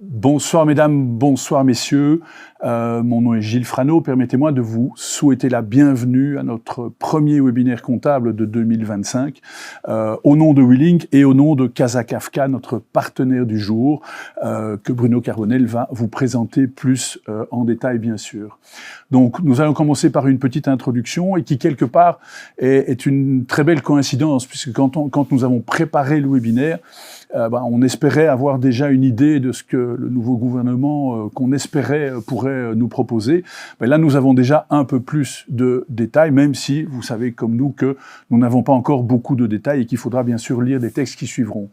Bonsoir mesdames, bonsoir messieurs. Mon nom est Gilles Frano. Permettez-moi de vous souhaiter la bienvenue à notre premier webinaire comptable de 2025 au nom de WeLink et au nom de Casa Kafka, notre partenaire du jour, que Bruno Carbonel va vous présenter plus en détail bien sûr. Donc nous allons commencer par une petite introduction et qui quelque part est une très belle coïncidence puisque quand nous avons préparé le webinaire, on espérait avoir déjà une idée de ce que le nouveau gouvernement qu'on espérait pourrait nous proposer. Mais là, nous avons déjà un peu plus de détails, même si vous savez comme nous que nous n'avons pas encore beaucoup de détails et qu'il faudra bien sûr lire des textes qui suivront.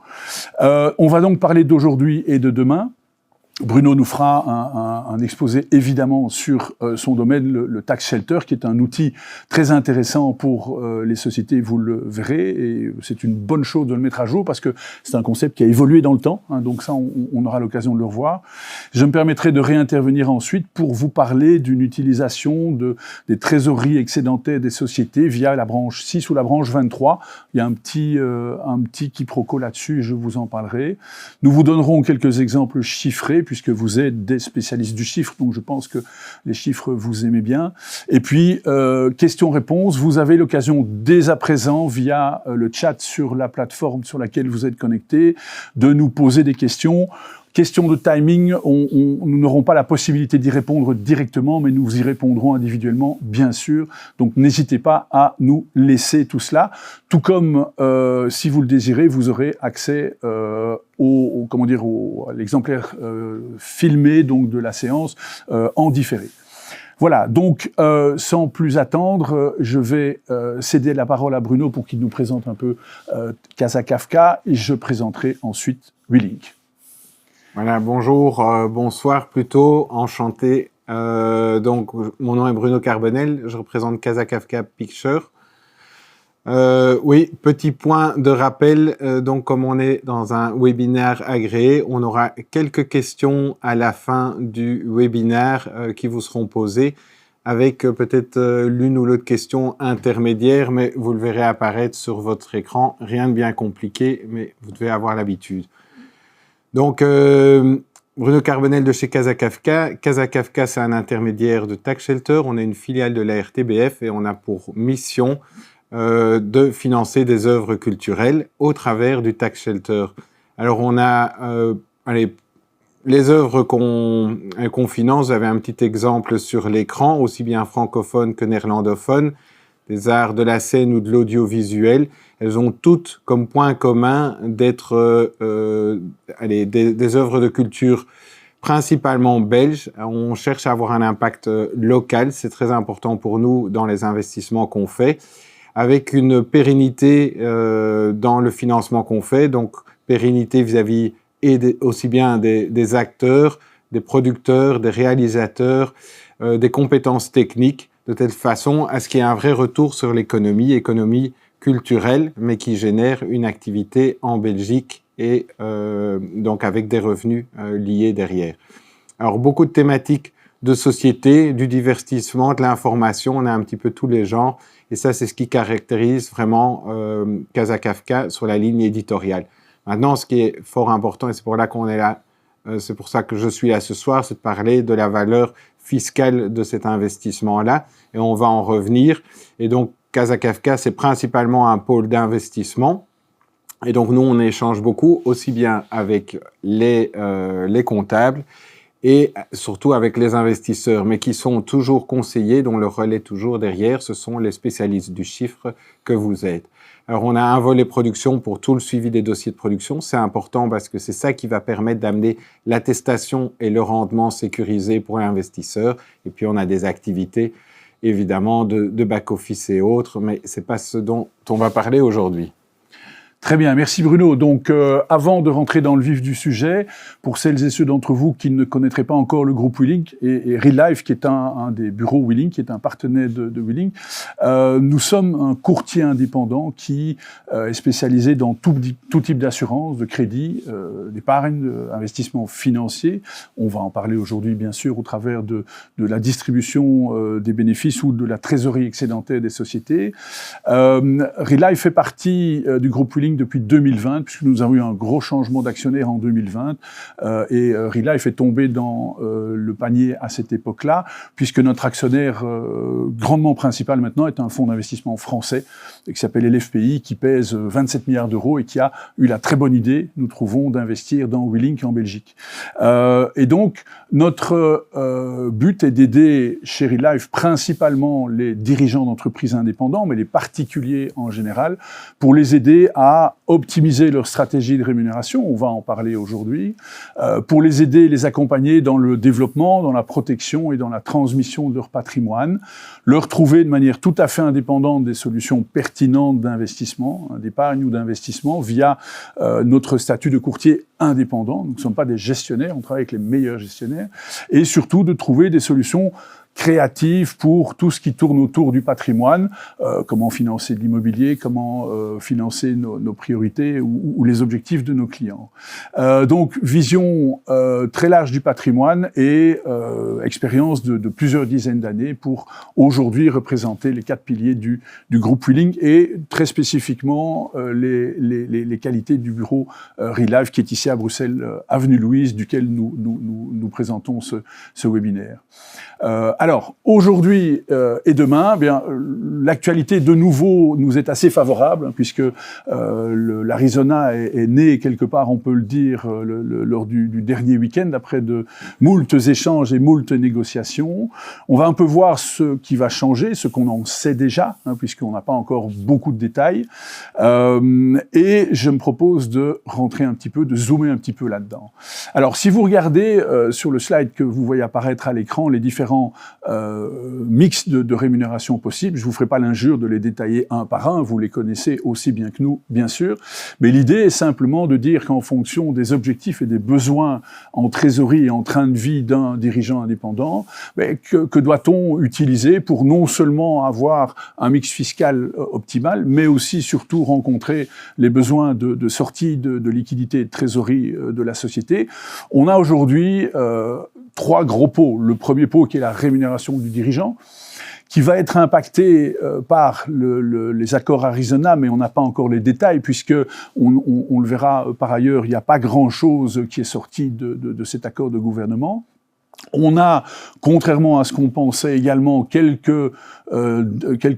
On va donc parler d'aujourd'hui et de demain. Bruno nous fera un exposé évidemment sur son domaine, le tax shelter, qui est un outil très intéressant pour les sociétés, vous le verrez, et c'est une bonne chose de le mettre à jour parce que c'est un concept qui a évolué dans le temps, hein, donc ça on aura l'occasion de le revoir. Je me permettrai de réintervenir ensuite pour vous parler d'une utilisation des trésoreries excédentaires des sociétés via la branche 6 ou la branche 23. Il y a un petit quiproquo là-dessus, je vous en parlerai. Nous vous donnerons quelques exemples chiffrés puisque vous êtes des spécialistes du chiffre, donc je pense que les chiffres vous aimez bien. Et puis, questions-réponses, vous avez l'occasion dès à présent, via le chat sur la plateforme sur laquelle vous êtes connectés, de nous poser des questions. Question de timing, nous n'aurons pas la possibilité d'y répondre directement, mais nous y répondrons individuellement, bien sûr. Donc n'hésitez pas à nous laisser tout cela. Tout comme, si vous le désirez, vous aurez accès à l'exemplaire filmé donc, de la séance en différé. Voilà, donc sans plus attendre, je vais céder la parole à Bruno pour qu'il nous présente un peu Casa Kafka et je présenterai ensuite WeLink. Voilà, bonjour, bonsoir plutôt, enchanté. Donc, mon nom est Bruno Carbonel, je représente Casa Kafka Picture. Oui, petit point de rappel, donc comme on est dans un webinaire agréé, on aura quelques questions à la fin du webinaire qui vous seront posées, avec peut-être l'une ou l'autre question intermédiaire, mais vous le verrez apparaître sur votre écran, rien de bien compliqué, mais vous devez avoir l'habitude. Donc, Bruno Carbonel de chez Casa Kafka. Casa Kafka, c'est un intermédiaire de tax shelter. On est une filiale de la RTBF et on a pour mission de financer des œuvres culturelles au travers du tax shelter. Alors, on a les œuvres qu'on finance. J'avais un petit exemple sur l'écran, aussi bien francophone que néerlandophone, des arts de la scène ou de l'audiovisuel. Elles ont toutes comme point commun d'être des œuvres de culture principalement belges. On cherche à avoir un impact local, c'est très important pour nous dans les investissements qu'on fait, avec une pérennité dans le financement qu'on fait, donc pérennité vis-à-vis aussi bien des acteurs, des producteurs, des réalisateurs, des compétences techniques, de telle façon à ce qu'il y ait un vrai retour sur l'économie culturelle, mais qui génère une activité en Belgique et donc avec des revenus liés derrière. Alors, beaucoup de thématiques de société, du divertissement, de l'information, on a un petit peu tous les genres, et ça, c'est ce qui caractérise vraiment Casa Kafka sur la ligne éditoriale. Maintenant, ce qui est fort important, et c'est pour là qu'on est là, c'est pour ça que je suis là ce soir, c'est de parler de la valeur fiscale de cet investissement-là, et on va en revenir. Et donc, Casa Kafka, c'est principalement un pôle d'investissement. Et donc, nous, on échange beaucoup, aussi bien avec les comptables et surtout avec les investisseurs, mais qui sont toujours conseillés, dont le relais toujours derrière, ce sont les spécialistes du chiffre que vous êtes. Alors, on a un volet production pour tout le suivi des dossiers de production. C'est important parce que c'est ça qui va permettre d'amener l'attestation et le rendement sécurisé pour l'investisseur. Et puis, on a des activités, évidemment, de back-office et autres, mais ce n'est pas ce dont on va parler aujourd'hui. Très bien, merci Bruno. Donc, avant de rentrer dans le vif du sujet, pour celles et ceux d'entre vous qui ne connaîtraient pas encore le groupe WeLink et Real Life, qui est un des bureaux WeLink, qui est un partenaire de WeLink, nous sommes un courtier indépendant qui est spécialisé dans tout type d'assurance, de crédit, d'épargne, d'investissement financier. On va en parler aujourd'hui, bien sûr, au travers de la distribution des bénéfices ou de la trésorerie excédentaire des sociétés. Real Life fait partie du groupe WeLink Wheeling depuis 2020, puisque nous avons eu un gros changement d'actionnaire en 2020, et ReLife est tombé dans le panier à cette époque-là, puisque notre actionnaire grandement principal maintenant est un fonds d'investissement français qui s'appelle LFPI, qui pèse 27 milliards d'euros et qui a eu la très bonne idée, nous trouvons, d'investir dans Wheeling en Belgique. Et donc, notre but est d'aider chez ReLife principalement les dirigeants d'entreprises indépendants, mais les particuliers en général, pour les aider à optimiser leur stratégie de rémunération, on va en parler aujourd'hui, pour les aider, les accompagner dans le développement, dans la protection et dans la transmission de leur patrimoine, leur trouver de manière tout à fait indépendante des solutions pertinentes d'investissement, d'épargne ou d'investissement via notre statut de courtier indépendant. Nous ne sommes pas des gestionnaires, on travaille avec les meilleurs gestionnaires, et surtout de trouver des solutions créatives pour tout ce qui tourne autour du patrimoine, comment financer de l'immobilier, comment financer nos priorités ou les objectifs de nos clients. Donc, vision très large du patrimoine et expérience de plusieurs dizaines d'années pour aujourd'hui représenter les 4 piliers du groupe Wheeling et très spécifiquement les qualités du bureau ReLife qui est ici à Bruxelles, avenue Louise, duquel nous présentons ce webinaire. Alors, aujourd'hui et demain, bien, l'actualité de nouveau nous est assez favorable, puisque l'Arizona est né quelque part, on peut le dire, lors du dernier week-end, après de moultes échanges et moultes négociations. On va un peu voir ce qui va changer, ce qu'on en sait déjà, puisqu'on n'a pas encore beaucoup de détails. Et je me propose de rentrer un petit peu, de zoomer un petit peu là-dedans. Alors, si vous regardez sur le slide que vous voyez apparaître à l'écran, les différents mix de rémunération possibles. Je ne vous ferai pas l'injure de les détailler un par un, vous les connaissez aussi bien que nous, bien sûr. Mais l'idée est simplement de dire qu'en fonction des objectifs et des besoins en trésorerie et en train de vie d'un dirigeant indépendant, que doit-on utiliser pour non seulement avoir un mix fiscal optimal, mais aussi surtout rencontrer les besoins de sortie de liquidité et de trésorerie de la société. On a aujourd'hui 3 gros pots. Le premier pot qui est la rémunération du dirigeant, qui va être impacté par les accords Arizona, mais on n'a pas encore les détails, puisque on le verra par ailleurs, il n'y a pas grand-chose qui est sorti de cet accord de gouvernement. On a, contrairement à ce qu'on pensait également, quelques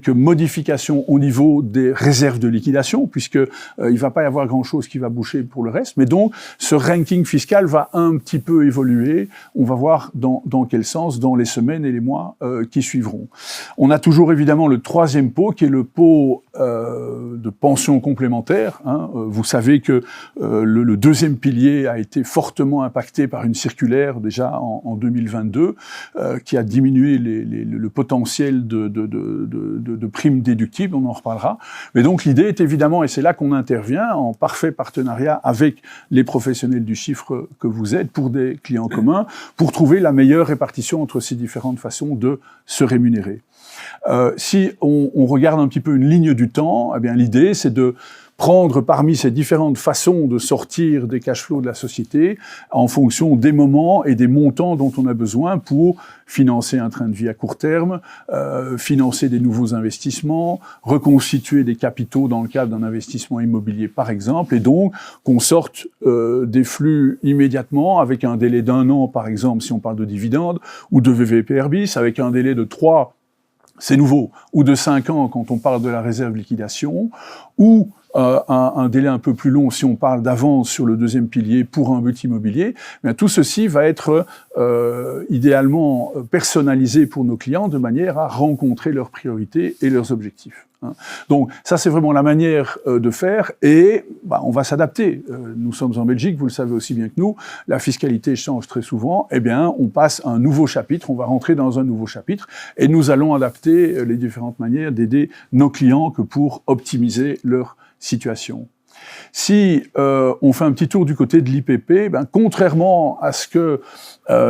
modifications au niveau des réserves de liquidation, puisque il va pas y avoir grand-chose qui va bouger pour le reste. Mais donc, ce ranking fiscal va un petit peu évoluer. On va voir dans quel sens dans les semaines et les mois qui suivront. On a toujours évidemment le 3e pot, qui est le pot de pension complémentaire. Vous savez que le 2e pilier a été fortement impacté par une circulaire déjà en 2022, qui a diminué le potentiel de primes déductibles, on en reparlera. Mais donc l'idée est évidemment, et c'est là qu'on intervient, en parfait partenariat avec les professionnels du chiffre que vous êtes, pour des clients communs, pour trouver la meilleure répartition entre ces différentes façons de se rémunérer. Si on regarde un petit peu une ligne du temps, eh bien l'idée c'est de prendre parmi ces différentes façons de sortir des cash flows de la société en fonction des moments et des montants dont on a besoin pour financer un train de vie à court terme, financer des nouveaux investissements, reconstituer des capitaux dans le cadre d'un investissement immobilier par exemple, et donc qu'on sorte des flux immédiatement avec un délai d'1 an par exemple si on parle de dividendes, ou de VVPR bis, avec un délai de 3, c'est nouveau, ou de 5 ans quand on parle de la réserve liquidation, ou un délai un peu plus long si on parle d'avance sur le 2e pilier pour un but immobilier. Bien, tout ceci va être idéalement personnalisé pour nos clients de manière à rencontrer leurs priorités et leurs objectifs. Donc ça c'est vraiment la manière de faire et on va s'adapter. Nous sommes en Belgique, vous le savez aussi bien que nous, la fiscalité change très souvent, eh bien on passe à un nouveau chapitre, on va rentrer dans un nouveau chapitre et nous allons adapter les différentes manières d'aider nos clients que pour optimiser leur situation. Si on fait un petit tour du côté de l'IPP, contrairement à ce que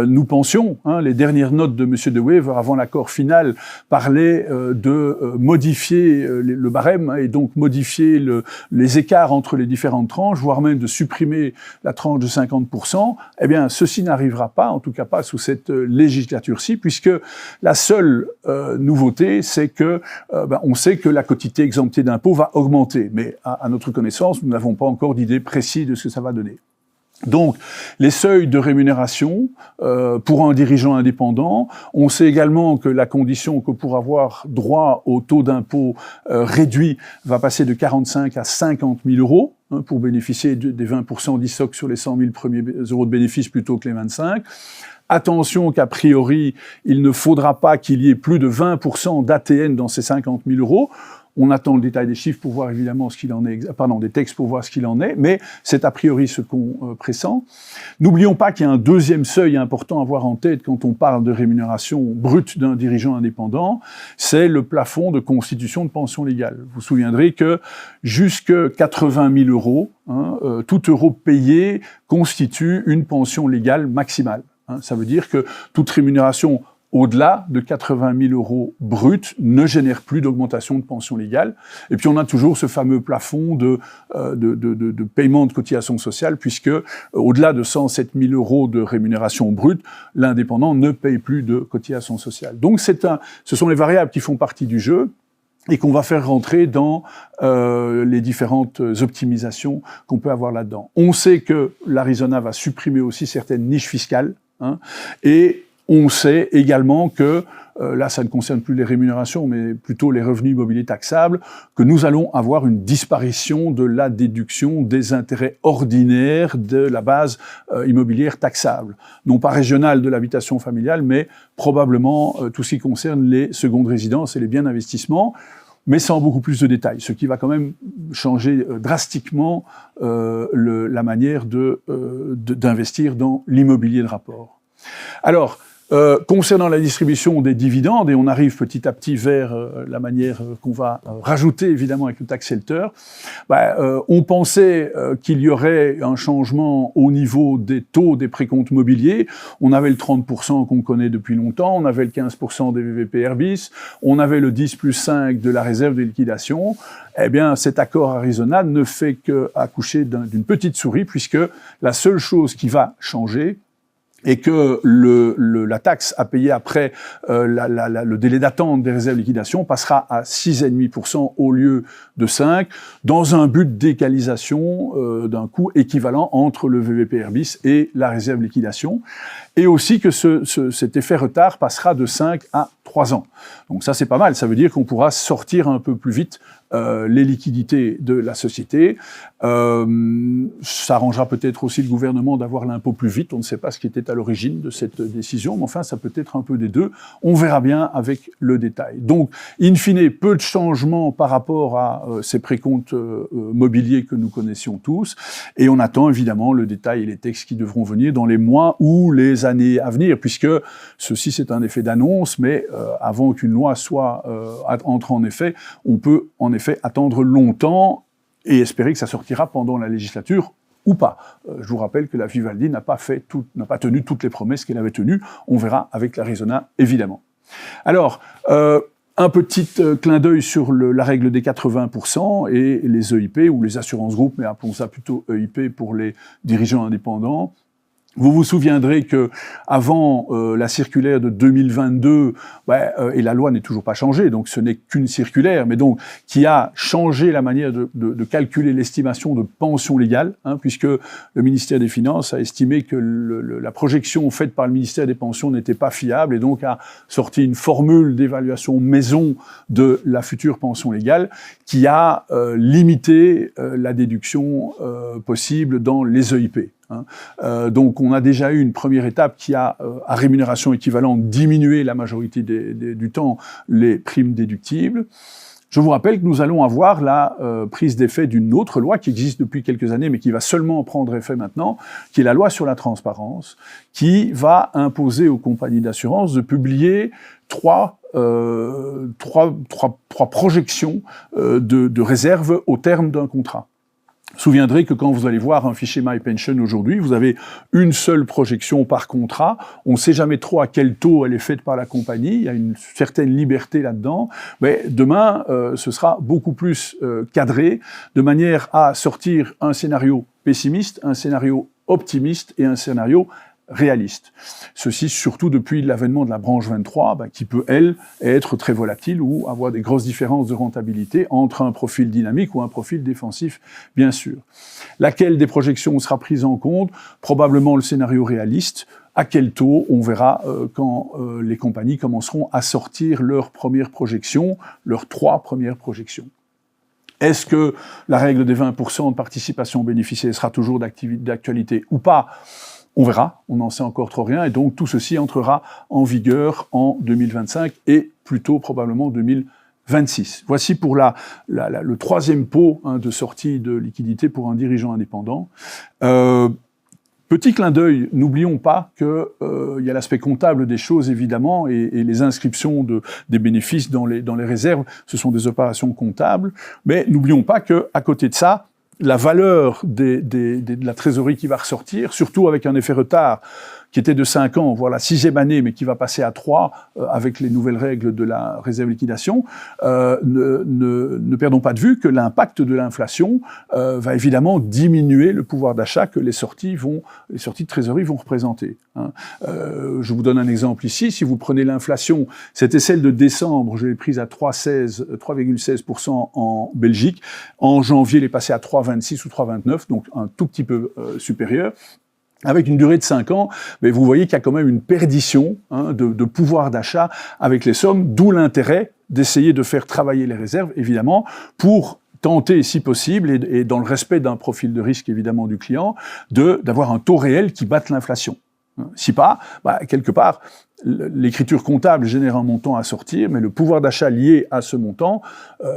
nous pensions, les dernières notes de M. De Wever avant l'accord final parlaient de modifier le barème et donc modifier les écarts entre les différentes tranches, voire même de supprimer la tranche de 50%, eh bien ceci n'arrivera pas, en tout cas pas sous cette législature-ci, puisque la seule nouveauté, c'est que on sait que la quotité exemptée d'impôt va augmenter, mais à notre connaissance, France, nous n'avons pas encore d'idée précise de ce que ça va donner. Donc, les seuils de rémunération pour un dirigeant indépendant, on sait également que la condition que pour avoir droit au taux d'impôt réduit va passer de 45 à 50 000 euros pour bénéficier des 20% d'ISOC sur les 100 000 premiers euros de bénéfice plutôt que les 25. Attention qu'a priori, il ne faudra pas qu'il y ait plus de 20% d'ATN dans ces 50 000 euros. On attend le détail des chiffres pour voir évidemment ce qu'il en est, des textes pour voir ce qu'il en est, mais c'est a priori ce qu'on pressent. N'oublions pas qu'il y a un deuxième seuil important à avoir en tête quand on parle de rémunération brute d'un dirigeant indépendant, c'est le plafond de constitution de pension légale. Vous vous souviendrez que jusque 80 000 euros, tout euro payé constitue une pension légale maximale. Ça veut dire que toute rémunération au-delà de 80 000 euros bruts ne génère plus d'augmentation de pension légale. Et puis on a toujours ce fameux plafond de paiement de cotisation sociale, puisque au-delà de 107 000 euros de rémunération brute, l'indépendant ne paye plus de cotisation sociale. Donc ce sont les variables qui font partie du jeu et qu'on va faire rentrer dans les différentes optimisations qu'on peut avoir là-dedans. On sait que l'Arizona va supprimer aussi certaines niches fiscales, et on sait également que, là ça ne concerne plus les rémunérations, mais plutôt les revenus immobiliers taxables, que nous allons avoir une disparition de la déduction des intérêts ordinaires de la base immobilière taxable. Non pas régionale de l'habitation familiale, mais probablement tout ce qui concerne les secondes résidences et les biens d'investissement, mais sans beaucoup plus de détails, ce qui va quand même changer drastiquement la manière d'investir dans l'immobilier de rapport. Alors, concernant la distribution des dividendes, et on arrive petit à petit vers la manière qu'on va rajouter évidemment avec le tax shelter, on pensait qu'il y aurait un changement au niveau des taux des précomptes mobiliers. On avait le 30% qu'on connaît depuis longtemps, on avait le 15% des VVPR bis, on avait le 10+5 de la réserve de liquidation. Eh bien, cet accord Arizona ne fait qu'accoucher d'une petite souris, puisque la seule chose qui va changer, et que la taxe à payer après le délai d'attente des réserves de liquidation passera à 6,5% au lieu de 5%, dans un but d'égalisation d'un coût équivalent entre le VVPR bis et la réserve de liquidation, et aussi que cet effet retard passera de 5 à 3 ans. Donc ça, c'est pas mal, ça veut dire qu'on pourra sortir un peu plus vite les liquidités de la société. Ça arrangera peut-être aussi le gouvernement d'avoir l'impôt plus vite. On ne sait pas ce qui était à l'origine de cette décision, mais enfin, ça peut être un peu des deux. On verra bien avec le détail. Donc, in fine, peu de changements par rapport à ces précomptes mobiliers que nous connaissions tous. Et on attend évidemment le détail et les textes qui devront venir dans les mois ou les années à venir, puisque ceci, c'est un effet d'annonce, mais avant qu'une loi entre en effet, on peut en effet attendre longtemps et espérer que ça sortira pendant la législature ou pas. Je vous rappelle que la Vivaldi n'a pas tenu toutes les promesses qu'elle avait tenues. On verra avec l'Arizona, évidemment. Alors, un petit clin d'œil sur la règle des 80% et les EIP, ou les assurances groupes, mais appelons ça plutôt EIP pour les dirigeants indépendants. Vous vous souviendrez que avant la circulaire de 2022, et la loi n'est toujours pas changée, donc ce n'est qu'une circulaire, mais donc qui a changé la manière de calculer l'estimation de pension légale, puisque le ministère des Finances a estimé que la projection faite par le ministère des Pensions n'était pas fiable, et donc a sorti une formule d'évaluation maison de la future pension légale qui a limité la déduction possible dans les EIP. Donc on a déjà eu une première étape qui a, à rémunération équivalente, diminué la majorité du temps les primes déductibles. Je vous rappelle que nous allons avoir la prise d'effet d'une autre loi qui existe depuis quelques années, mais qui va seulement prendre effet maintenant, qui est la loi sur la transparence, qui va imposer aux compagnies d'assurance de publier trois projections de réserve au terme d'un contrat. Vous vous souviendrez que quand vous allez voir un fichier MyPension aujourd'hui, vous avez une seule projection par contrat. On ne sait jamais trop à quel taux elle est faite par la compagnie. Il y a une certaine liberté là-dedans. Mais demain, ce sera beaucoup plus cadré, de manière à sortir un scénario pessimiste, un scénario optimiste et un scénario réalistes. Ceci surtout depuis l'avènement de la branche 23, qui peut, elle, être très volatile ou avoir des grosses différences de rentabilité entre un profil dynamique ou un profil défensif, bien sûr. Laquelle des projections sera prise en compte? Probablement le scénario réaliste. À quel taux? On verra quand les compagnies commenceront à sortir leurs premières projections, leurs 3 premières projections. Est-ce que la règle des 20% de participation bénéficiaire sera toujours d'actualité ou pas? On verra, on n'en sait encore trop rien, et donc tout ceci entrera en vigueur en 2025 et plutôt probablement 2026. Voici pour le 3e pot de sortie de liquidité pour un dirigeant indépendant. Petit clin d'œil, n'oublions pas qu'il y a l'aspect comptable des choses, évidemment, et les inscriptions des bénéfices dans les réserves, ce sont des opérations comptables, mais n'oublions pas qu'à côté de ça, la valeur de la trésorerie qui va ressortir, surtout avec un effet retard, qui était de 5 ans, voire la 6e année, mais qui va passer à 3 avec les nouvelles règles de la réserve liquidation, ne perdons pas de vue que l'impact de l'inflation va évidemment diminuer le pouvoir d'achat que les sorties de trésorerie vont représenter. Je vous donne un exemple ici. Si vous prenez l'inflation, c'était celle de décembre, je l'ai prise à 3,16% en Belgique. En janvier, elle est passée à 3,26 ou 3,29, donc un tout petit peu supérieur. Avec une durée de 5 ans, mais vous voyez qu'il y a quand même une perdition de pouvoir d'achat avec les sommes, d'où l'intérêt d'essayer de faire travailler les réserves, évidemment, pour tenter, si possible, et dans le respect d'un profil de risque, évidemment, du client, d'avoir un taux réel qui batte l'inflation. Si pas, quelque part, l'écriture comptable génère un montant à sortir, mais le pouvoir d'achat lié à ce montant,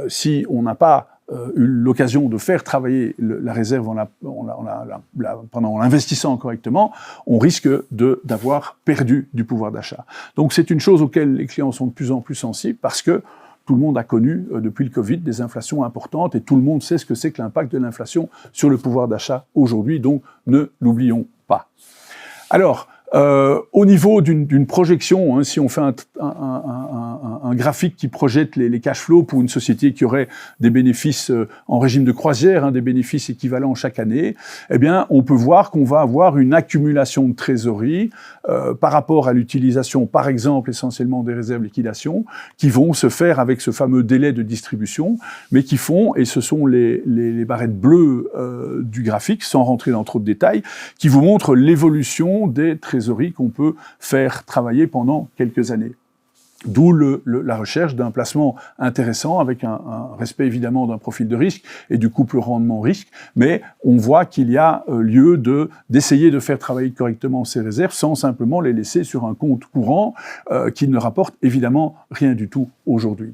si on n'a pas eu l'occasion de faire travailler la réserve en l'investissant correctement, on risque d'avoir perdu du pouvoir d'achat. Donc c'est une chose auquel les clients sont de plus en plus sensibles parce que tout le monde a connu depuis le Covid des inflations importantes et tout le monde sait ce que c'est que l'impact de l'inflation sur le pouvoir d'achat aujourd'hui, donc ne l'oublions pas. Alors, au niveau d'une projection, si on fait un graphique qui projette les cash flows pour une société qui aurait des bénéfices en régime de croisière, des bénéfices équivalents chaque année, eh bien, on peut voir qu'on va avoir une accumulation de trésorerie par rapport à l'utilisation, par exemple, essentiellement des réserves liquidation, qui vont se faire avec ce fameux délai de distribution, mais qui font, et ce sont les barrettes bleues du graphique, sans rentrer dans trop de détails, qui vous montrent l'évolution des trésoreries qu'on peut faire travailler pendant quelques années. D'où la recherche d'un placement intéressant avec un respect évidemment d'un profil de risque et du couple rendement-risque, mais on voit qu'il y a lieu d'essayer de faire travailler correctement ces réserves sans simplement les laisser sur un compte courant qui ne rapporte évidemment rien du tout aujourd'hui.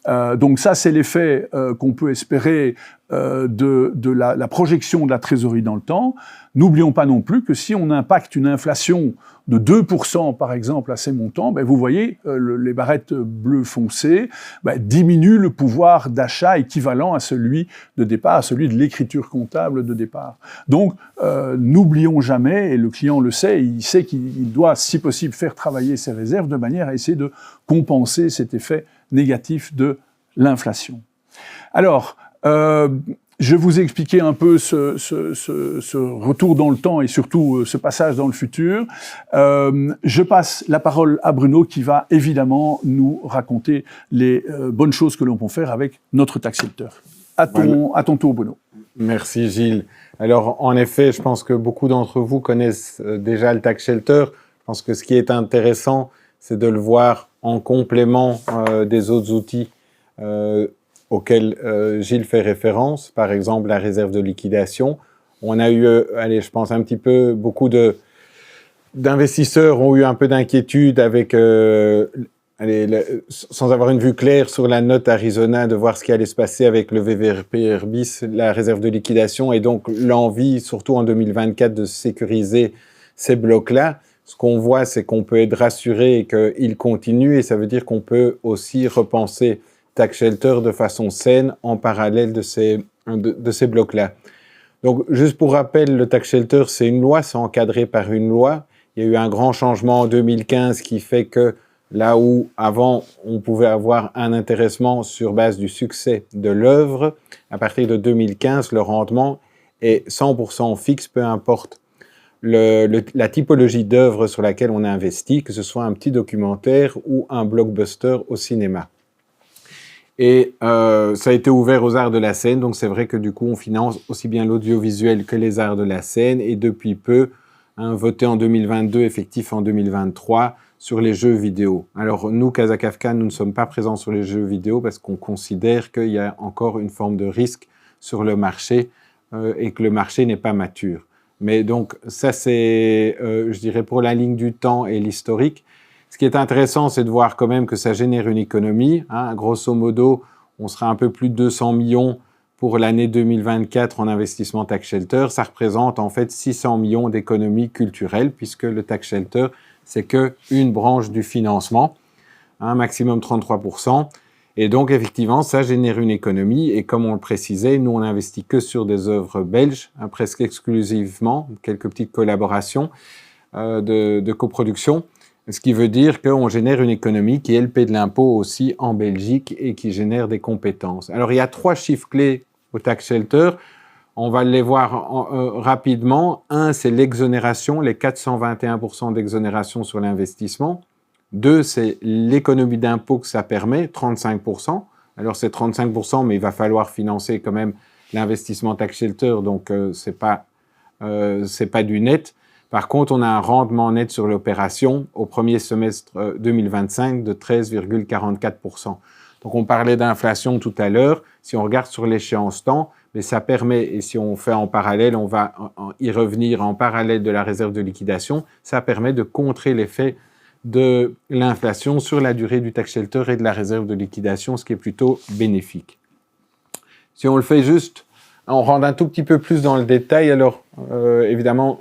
Donc ça, c'est l'effet qu'on peut espérer de la projection de la trésorerie dans le temps. N'oublions pas non plus que si on impacte une inflation de 2% par exemple à ces montants, vous voyez, les barrettes bleues foncées diminuent le pouvoir d'achat équivalent à celui de départ, à celui de l'écriture comptable de départ. Donc, n'oublions jamais, et le client le sait, il sait qu'il doit, si possible, faire travailler ses réserves de manière à essayer de compenser cet effet négatif de l'inflation. Alors, je vous ai expliqué un peu ce retour dans le temps et surtout ce passage dans le futur. Je passe la parole à Bruno qui va évidemment nous raconter les bonnes choses que l'on peut faire avec notre tax shelter. À ton tour, Bruno. Merci Gilles. Alors en effet, je pense que beaucoup d'entre vous connaissent déjà le tax shelter. Je pense que ce qui est intéressant, c'est de le voir en complément des autres outils auquel Gilles fait référence, par exemple la réserve de liquidation. On a eu, je pense un petit peu, beaucoup d'investisseurs ont eu un peu d'inquiétude avec, sans avoir une vue claire sur la note Arizona, de voir ce qui allait se passer avec le VVRP bis, la réserve de liquidation, et donc l'envie, surtout en 2024, de sécuriser ces blocs-là. Ce qu'on voit, c'est qu'on peut être rassuré et qu'ils continuent, et ça veut dire qu'on peut aussi repenser tax shelter de façon saine en parallèle de ces blocs-là. Donc, juste pour rappel, le tax shelter, c'est une loi, c'est encadré par une loi. Il y a eu un grand changement en 2015 qui fait que là où avant on pouvait avoir un intéressement sur base du succès de l'œuvre, à partir de 2015, le rendement est 100% fixe, peu importe la typologie d'œuvre sur laquelle on a investi, que ce soit un petit documentaire ou un blockbuster au cinéma. Et ça a été ouvert aux arts de la scène, donc c'est vrai que du coup on finance aussi bien l'audiovisuel que les arts de la scène, et depuis peu, voté en 2022, effectif en 2023, sur les jeux vidéo. Alors nous, Casa Kafka, nous ne sommes pas présents sur les jeux vidéo parce qu'on considère qu'il y a encore une forme de risque sur le marché et que le marché n'est pas mature. Mais donc ça c'est, je dirais, pour la ligne du temps et l'historique. Ce qui est intéressant, c'est de voir quand même que ça génère une économie. Grosso modo, on sera un peu plus de 200 millions pour l'année 2024 en investissement tax shelter. Ça représente en fait 600 millions d'économies culturelles, puisque le tax shelter, c'est qu'une branche du financement, maximum 33%. Et donc, effectivement, ça génère une économie. Et comme on le précisait, nous, on n'investit que sur des œuvres belges, presque exclusivement, quelques petites collaborations de coproduction. Ce qui veut dire qu'on génère une économie qui, elle, paie de l'impôt aussi en Belgique et qui génère des compétences. Alors, il y a 3 chiffres clés au tax shelter. On va les voir rapidement. 1, c'est l'exonération, les 421% d'exonération sur l'investissement. 2, c'est l'économie d'impôt que ça permet, 35%. Alors, c'est 35%, mais il va falloir financer quand même l'investissement tax shelter, donc c'est pas du net. Par contre, on a un rendement net sur l'opération au premier semestre 2025 de 13,44%. Donc, on parlait d'inflation tout à l'heure. Si on regarde sur l'échéance temps, mais ça permet, et si on fait en parallèle, on va y revenir en parallèle de la réserve de liquidation, ça permet de contrer l'effet de l'inflation sur la durée du tax shelter et de la réserve de liquidation, ce qui est plutôt bénéfique. Si on le fait juste, on rentre un tout petit peu plus dans le détail. Alors, évidemment,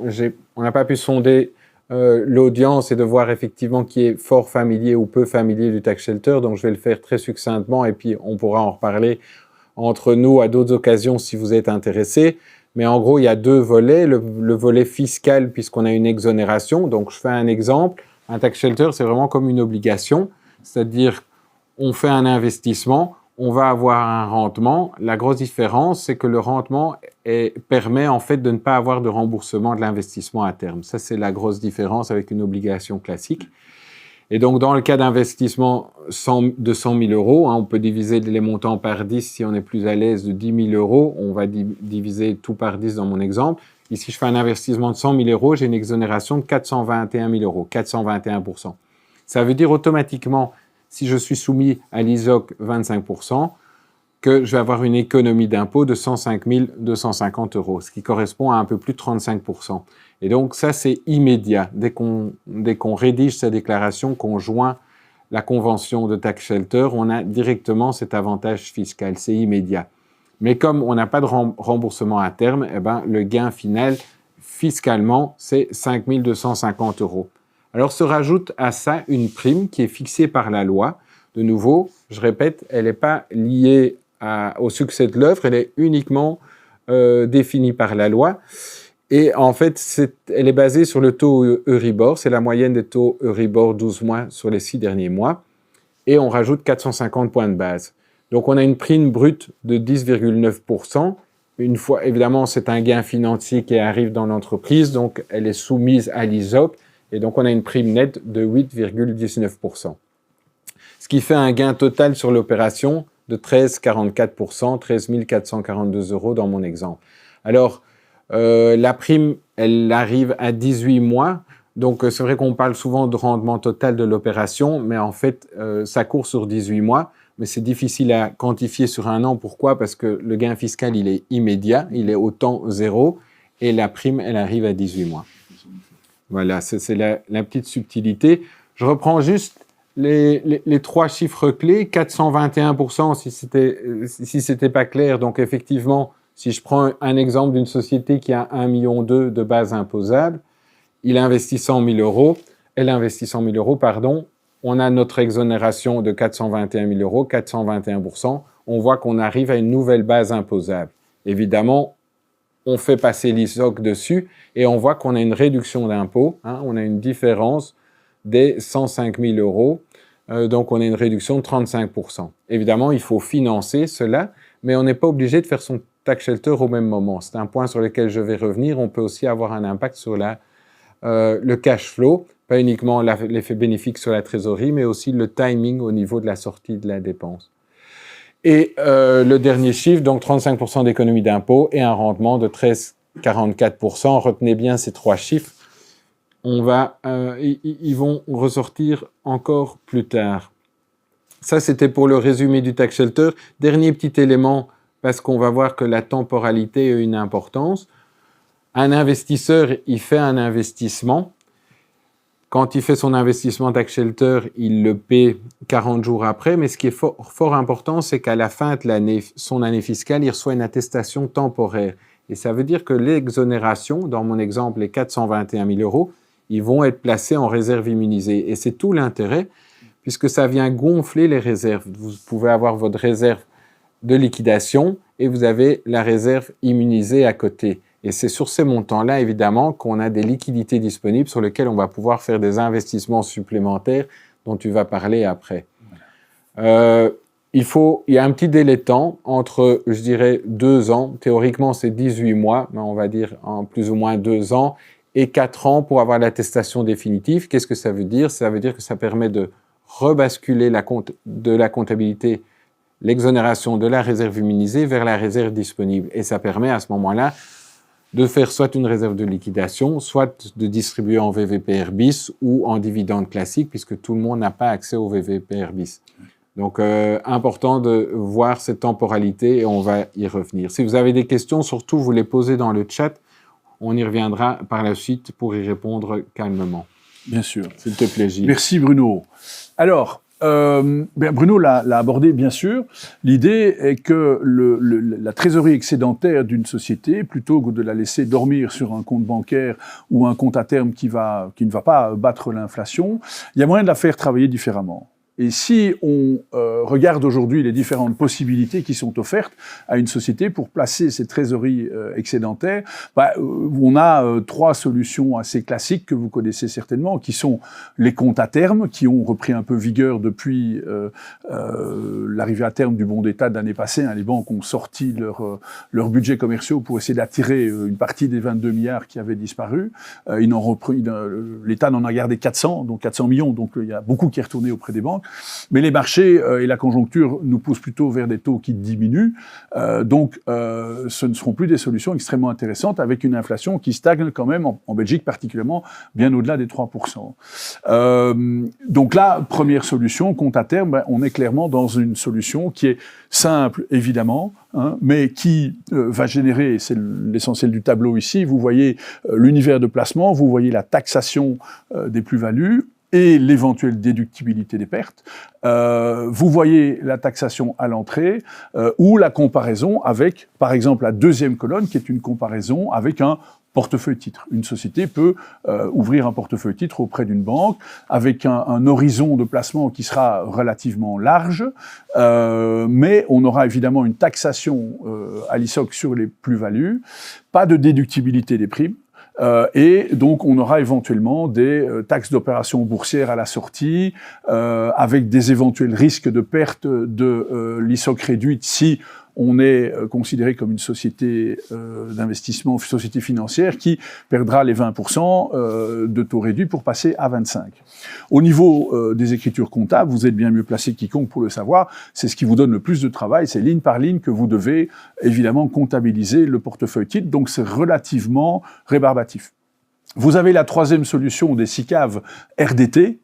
on n'a pas pu sonder l'audience et de voir effectivement qui est fort familier ou peu familier du tax shelter, donc je vais le faire très succinctement et puis on pourra en reparler entre nous à d'autres occasions si vous êtes intéressés. Mais en gros, il y a 2 volets. Le volet fiscal, puisqu'on a une exonération. Donc, je fais un exemple. Un tax shelter, c'est vraiment comme une obligation. C'est-à-dire, on fait un investissement, on va avoir un rendement. La grosse différence, c'est que le rendement permet en fait de ne pas avoir de remboursement de l'investissement à terme. Ça, c'est la grosse différence avec une obligation classique. Et donc, dans le cas d'investissement de 100 000 euros, on peut diviser les montants par 10 si on est plus à l'aise de 10 000 euros. On va diviser tout par 10 dans mon exemple. Ici, je fais un investissement de 100 000 euros, j'ai une exonération de 421 000 euros, 421%. Ça veut dire automatiquement, si je suis soumis à l'ISOC 25%, que je vais avoir une économie d'impôt de 105 250 euros, ce qui correspond à un peu plus de 35%. Et donc, ça, c'est immédiat. Dès qu'on rédige sa déclaration, qu'on joint la convention de tax shelter, on a directement cet avantage fiscal. C'est immédiat. Mais comme on n'a pas de remboursement à terme, eh ben, le gain final, fiscalement, c'est 5 250 euros. Alors, se rajoute à ça une prime qui est fixée par la loi. De nouveau, je répète, elle n'est pas liée au succès de l'œuvre, elle est uniquement définie par la loi. Et en fait, elle est basée sur le taux Euribor, c'est la moyenne des taux Euribor 12 mois sur les 6 derniers mois, et on rajoute 450 points de base. Donc on a une prime brute de 10,9%. Une fois, évidemment, c'est un gain financier qui arrive dans l'entreprise, donc elle est soumise à l'ISOC, et donc on a une prime nette de 8,19%. Ce qui fait un gain total sur l'opération de 13,44%, 13 442 euros dans mon exemple. Alors, la prime, elle arrive à 18 mois. Donc, c'est vrai qu'on parle souvent de rendement total de l'opération, mais en fait, ça court sur 18 mois. Mais c'est difficile à quantifier sur un an. Pourquoi? Parce que le gain fiscal, il est immédiat, il est au temps 0, et la prime, elle arrive à 18 mois. Voilà, c'est la petite subtilité. Je reprends juste les 3 chiffres clés. 421%, si c'était pas clair. Donc, effectivement, si je prends un exemple d'une société qui a 1,2 million de base imposable, il investit 100 000 euros, elle investit 100 000 euros, pardon, on a notre exonération de 421 000 euros, 421%, on voit qu'on arrive à une nouvelle base imposable. Évidemment, on fait passer l'ISOC dessus et on voit qu'on a une réduction d'impôt, on a une différence des 105 000 euros, donc on a une réduction de 35%. Évidemment, il faut financer cela, mais on n'est pas obligé de faire son tax shelter au même moment. C'est un point sur lequel je vais revenir. On peut aussi avoir un impact sur la le cash flow, pas uniquement l'effet bénéfique sur la trésorerie, mais aussi le timing au niveau de la sortie de la dépense. Et le dernier chiffre, donc 35% d'économie d'impôt et un rendement de 13,44%. Retenez bien ces trois chiffres. Ils vont ressortir encore plus tard. Ça, c'était pour le résumé du tax shelter. Dernier petit élément, parce qu'on va voir que la temporalité a une importance. Un investisseur, il fait un investissement. Quand il fait son investissement tax shelter, il le paie 40 jours après. Mais ce qui est fort important, c'est qu'à la fin de l'année, son année fiscale, il reçoit une attestation temporaire. Et ça veut dire que l'exonération, dans mon exemple, les 421 000 euros, ils vont être placés en réserve immunisée. Et c'est tout l'intérêt, puisque ça vient gonfler les réserves. Vous pouvez avoir votre réserve de liquidation et vous avez la réserve immunisée à côté. Et c'est sur ces montants-là, évidemment, qu'on a des liquidités disponibles sur lesquelles on va pouvoir faire des investissements supplémentaires dont tu vas parler après. Il y a un petit délai de temps entre, je dirais, 2 ans. Théoriquement, c'est 18 mois, mais on va dire en plus ou moins 2 ans, et 4 ans pour avoir l'attestation définitive. Qu'est-ce que ça veut dire? Ça veut dire que ça permet de rebasculer de la comptabilité, l'exonération de la réserve immunisée vers la réserve disponible. Et ça permet à ce moment-là de faire soit une réserve de liquidation, soit de distribuer en VVPR bis ou en dividende classique, puisque tout le monde n'a pas accès au VVPR bis. Donc, important de voir cette temporalité et on va y revenir. Si vous avez des questions, surtout vous les posez dans le chat. On y reviendra par la suite pour y répondre calmement. Bien sûr. S'il te plaît, Gilles. Merci Bruno. Alors, Bruno l'a abordé, bien sûr. L'idée est que la trésorerie excédentaire d'une société, plutôt que de la laisser dormir sur un compte bancaire ou un compte à terme qui ne va pas battre l'inflation, il y a moyen de la faire travailler différemment. Et si on regarde aujourd'hui les différentes possibilités qui sont offertes à une société pour placer ses trésoreries excédentaires, on a 3 solutions assez classiques que vous connaissez certainement, qui sont les comptes à terme, qui ont repris un peu vigueur depuis l'arrivée à terme du bon d'État de l'année passée. Les banques ont sorti leurs budgets commerciaux pour essayer d'attirer une partie des 22 milliards qui avaient disparu. L'État n'en a gardé 400, donc 400 millions, donc il y a beaucoup qui est retourné auprès des banques. Mais les marchés et la conjoncture nous poussent plutôt vers des taux qui diminuent. Donc, ce ne seront plus des solutions extrêmement intéressantes avec une inflation qui stagne quand même, en Belgique particulièrement, bien au-delà des 3%. Donc là, première solution, compte à terme, on est clairement dans une solution qui est simple, évidemment, mais qui va générer, c'est l'essentiel du tableau ici, vous voyez l'univers de placement, vous voyez la taxation des plus-values, et l'éventuelle déductibilité des pertes. Vous voyez la taxation à l'entrée ou la comparaison avec, par exemple, la deuxième colonne, qui est une comparaison avec un portefeuille titre. Une société peut ouvrir un portefeuille titre auprès d'une banque avec un horizon de placement qui sera relativement large, mais on aura évidemment une taxation à l'ISOC sur les plus-values, pas de déductibilité des primes, et donc on aura éventuellement des taxes d'opération boursière à la sortie, avec des éventuels risques de perte de l'ISOC réduite si on est considéré comme une société d'investissement, société financière qui perdra les 20% de taux réduit pour passer à 25%. Au niveau des écritures comptables, vous êtes bien mieux placé que quiconque pour le savoir, c'est ce qui vous donne le plus de travail, c'est ligne par ligne que vous devez évidemment comptabiliser le portefeuille titre, donc c'est relativement rébarbatif. Vous avez la troisième solution des SICAV RDT,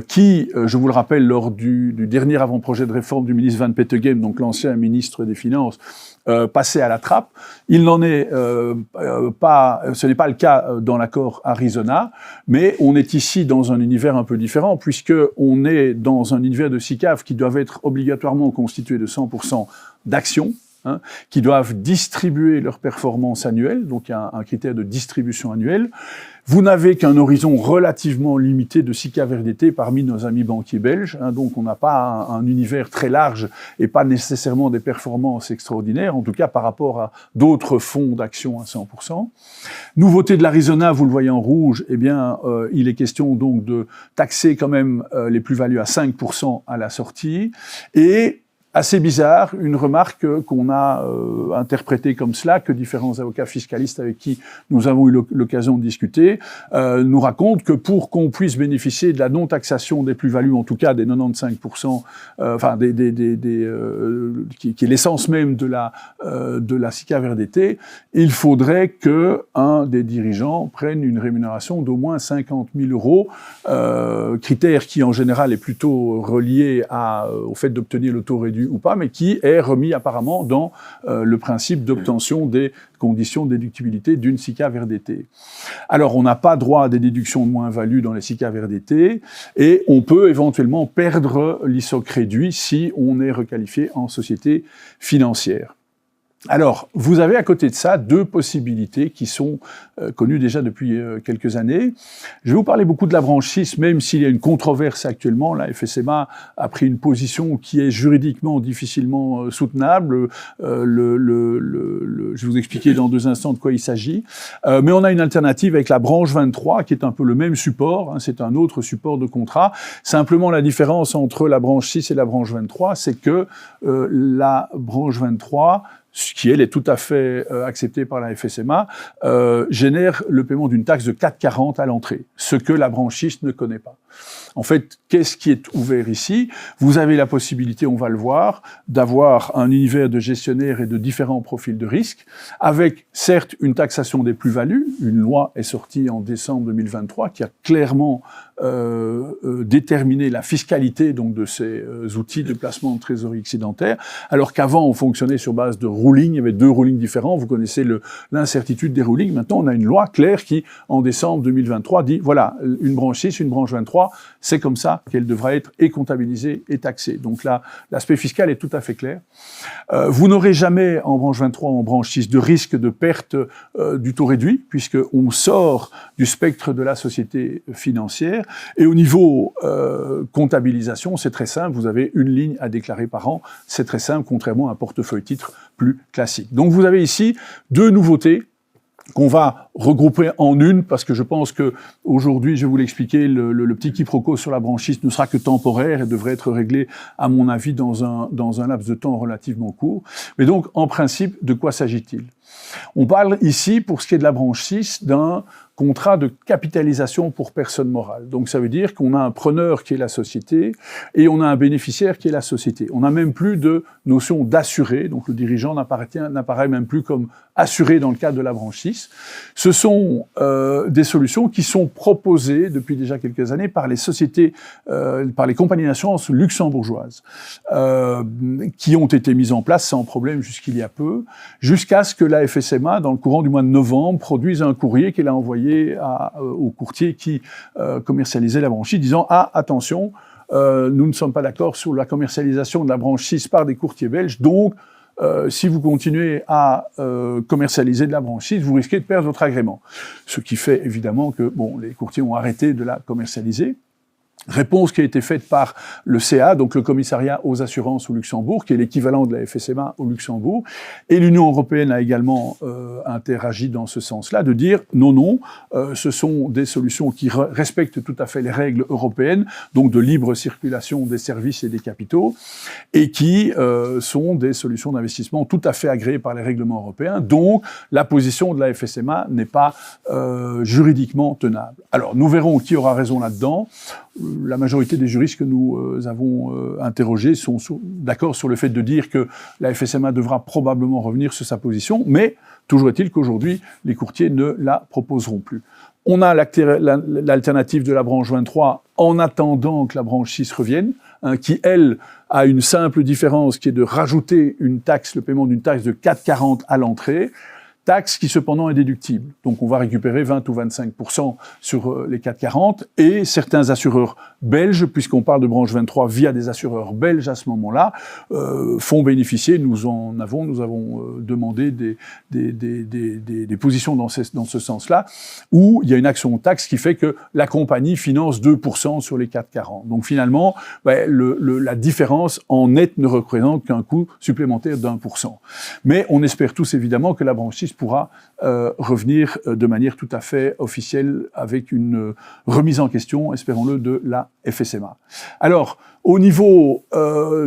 qui, je vous le rappelle, lors du dernier avant-projet de réforme du ministre Van Petegem, donc l'ancien ministre des Finances, passé à la trappe. Il n'en est pas, ce n'est pas le cas dans l'accord Arizona, mais on est ici dans un univers un peu différent, puisque on est dans un univers de SICAV qui doivent être obligatoirement constitués de 100% d'actions, qui doivent distribuer leurs performances annuelles, donc il y a un critère de distribution annuelle. Vous n'avez qu'un horizon relativement limité de SICAV RDT parmi nos amis banquiers belges, donc on n'a pas un univers très large et pas nécessairement des performances extraordinaires, en tout cas par rapport à d'autres fonds d'actions à 100%. Nouveauté de l'Arizona, vous le voyez en rouge, eh bien, il est question donc de taxer quand même les plus-values à 5% à la sortie, et assez bizarre, une remarque qu'on a interprétée comme cela, que différents avocats fiscalistes avec qui nous avons eu l'occasion de discuter, nous racontent que pour qu'on puisse bénéficier de la non-taxation des plus-values, en tout cas des 95%, qui est l'essence même de la SICAV RDT, il faudrait que un des dirigeants prenne une rémunération d'au moins 50 000 €, critère qui en général est plutôt relié au fait d'obtenir le taux réduit ou pas, mais qui est remis apparemment dans le principe d'obtention des conditions de déductibilité d'une SICAV RDT. Alors, on n'a pas droit à des déductions de moins-value dans les SICAV RDT, et on peut éventuellement perdre l'ISOC réduit si on est requalifié en société financière. Alors, vous avez à côté de ça deux possibilités qui sont connues déjà depuis quelques années. Je vais vous parler beaucoup de la branche 6, même s'il y a une controverse actuellement. La FSMA a pris une position qui est juridiquement difficilement soutenable. Je vais vous expliquer dans 2 instants de quoi il s'agit. Mais on a une alternative avec la branche 23, qui est un peu le même support. C'est un autre support de contrat. Simplement, la différence entre la branche 6 et la branche 23, c'est que la branche 23, qui elle est tout à fait acceptée par la FSMA, génère le paiement d'une taxe de 4,40 à l'entrée, ce que la branche 6 ne connaît pas. En fait, qu'est-ce qui est ouvert ici? Vous avez la possibilité, on va le voir, d'avoir un univers de gestionnaires et de différents profils de risque, avec certes une taxation des plus-values. Une loi est sortie en décembre 2023 qui a clairement déterminé la fiscalité donc de ces outils de placement de trésorerie excédentaire, alors qu'avant on fonctionnait sur base de rulings, il y avait 2 rulings différents, vous connaissez l'incertitude des rulings. Maintenant on a une loi claire qui, en décembre 2023, dit voilà, une branche 6, une branche 23, c'est comme ça qu'elle devra être et comptabilisée et taxée. Donc là, l'aspect fiscal est tout à fait clair. Vous n'aurez jamais en branche 23 ou en branche 6 de risque de perte du taux réduit, puisqu'on sort du spectre de la société financière. Et au niveau comptabilisation, c'est très simple, vous avez une ligne à déclarer par an, c'est très simple, contrairement à un portefeuille titre plus classique. Donc vous avez ici 2 nouveautés qu'on va regrouper en une, parce que je pense que aujourd'hui, je vais vous l'expliquer, le petit quiproquo sur la branche 6 ne sera que temporaire et devrait être réglé, à mon avis, dans un laps de temps relativement court. Mais donc, en principe, de quoi s'agit-il? On parle ici, pour ce qui est de la branche 6, d'un contrat de capitalisation pour personne morale. Donc ça veut dire qu'on a un preneur qui est la société et on a un bénéficiaire qui est la société. On n'a même plus de notion d'assuré, donc le dirigeant n'apparaît même plus comme assuré dans le cadre de la branche 6. Ce sont des solutions qui sont proposées depuis déjà quelques années par les sociétés, par les compagnies d'assurance luxembourgeoises, qui ont été mises en place sans problème jusqu'il y a peu, jusqu'à ce que la FSMA, dans le courant du mois de novembre, produise un courrier qu'elle a envoyé au courtier qui commercialisait la branche 6, disant « Ah, attention, nous ne sommes pas d'accord sur la commercialisation de la branche 6 par des courtiers belges, donc si vous continuez à commercialiser de la branche 6, vous risquez de perdre votre agrément. » Ce qui fait évidemment que les courtiers ont arrêté de la commercialiser. Réponse qui a été faite par le CA, donc le commissariat aux assurances au Luxembourg, qui est l'équivalent de la FSMA au Luxembourg, et l'Union européenne a également interagi dans ce sens-là, de dire non, ce sont des solutions qui respectent tout à fait les règles européennes, donc de libre circulation des services et des capitaux, et qui sont des solutions d'investissement tout à fait agréées par les règlements européens, donc la position de la FSMA n'est pas juridiquement tenable. Alors nous verrons qui aura raison là-dedans. La majorité des juristes que nous avons interrogés sont d'accord sur le fait de dire que la FSMA devra probablement revenir sur sa position, mais toujours est-il qu'aujourd'hui, les courtiers ne la proposeront plus. On a l'alternative de la branche 23 en attendant que la branche 6 revienne, qui, elle, a une simple différence qui est de rajouter une taxe, le paiement d'une taxe de 4,40 à l'entrée, taxe qui cependant est déductible. Donc on va récupérer 20 ou 25% sur les 4,40 et certains assureurs belges, puisqu'on parle de branche 23 via des assureurs belges à ce moment-là, font bénéficier, nous avons demandé des positions dans ce sens-là, où il y a une action taxe qui fait que la compagnie finance 2% sur les 4,40. Donc finalement, la différence en net ne représente qu'un coût supplémentaire d'1%. Mais on espère tous évidemment que la branche 6 pourra revenir de manière tout à fait officielle avec une remise en question, espérons-le, de la FSMA. Alors, au niveau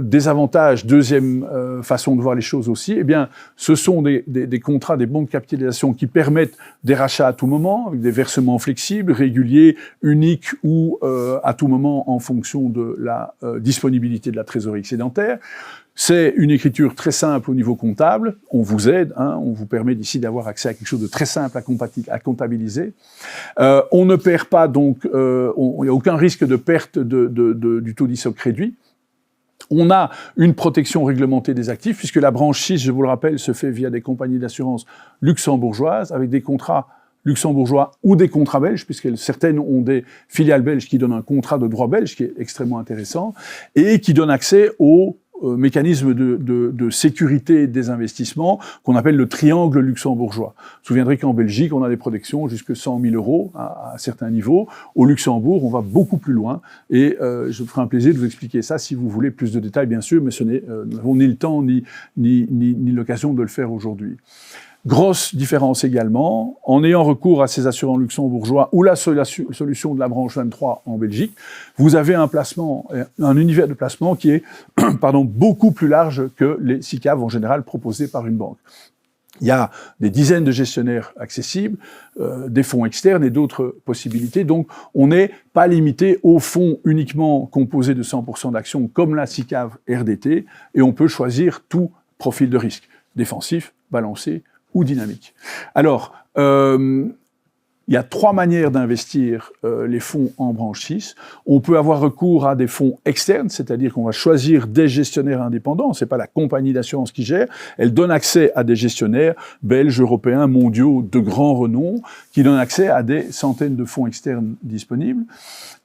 des avantages, deuxième façon de voir les choses aussi, eh bien, ce sont des contrats, des bons de capitalisation qui permettent des rachats à tout moment, avec des versements flexibles, réguliers, uniques ou à tout moment en fonction de la disponibilité de la trésorerie excédentaire. C'est une écriture très simple au niveau comptable. On vous aide, on vous permet d'ici d'avoir accès à quelque chose de très simple à comptabiliser. On ne perd pas donc, il n'y a aucun risque de perte du taux d'ISOC réduit. On a une protection réglementée des actifs, puisque la branche 6, je vous le rappelle, se fait via des compagnies d'assurance luxembourgeoises, avec des contrats luxembourgeois ou des contrats belges, puisque certaines ont des filiales belges qui donnent un contrat de droit belge, qui est extrêmement intéressant, et qui donnent accès aux mécanisme de sécurité des investissements qu'on appelle le triangle luxembourgeois. Vous vous souviendrez qu'en Belgique, on a des protections jusqu'à 100 000 € à certains niveaux. Au Luxembourg, on va beaucoup plus loin et je me ferai un plaisir de vous expliquer ça si vous voulez plus de détails, bien sûr, mais nous n'avons ni le temps ni l'occasion de le faire aujourd'hui. Grosse différence également, en ayant recours à ces assurants luxembourgeois ou la solution de la branche 23 en Belgique, vous avez un univers de placement qui est beaucoup plus large que les SICAV en général proposés par une banque. Il y a des dizaines de gestionnaires accessibles, des fonds externes et d'autres possibilités. Donc, on n'est pas limité aux fonds uniquement composés de 100% d'actions comme la SICAV RDT et on peut choisir tout profil de risque, défensif, balancé, ou dynamique. Alors, il y a 3 manières d'investir les fonds en branche 6. On peut avoir recours à des fonds externes, c'est-à-dire qu'on va choisir des gestionnaires indépendants. C'est pas la compagnie d'assurance qui gère. Elle donne accès à des gestionnaires belges, européens, mondiaux de grand renom, qui donnent accès à des centaines de fonds externes disponibles.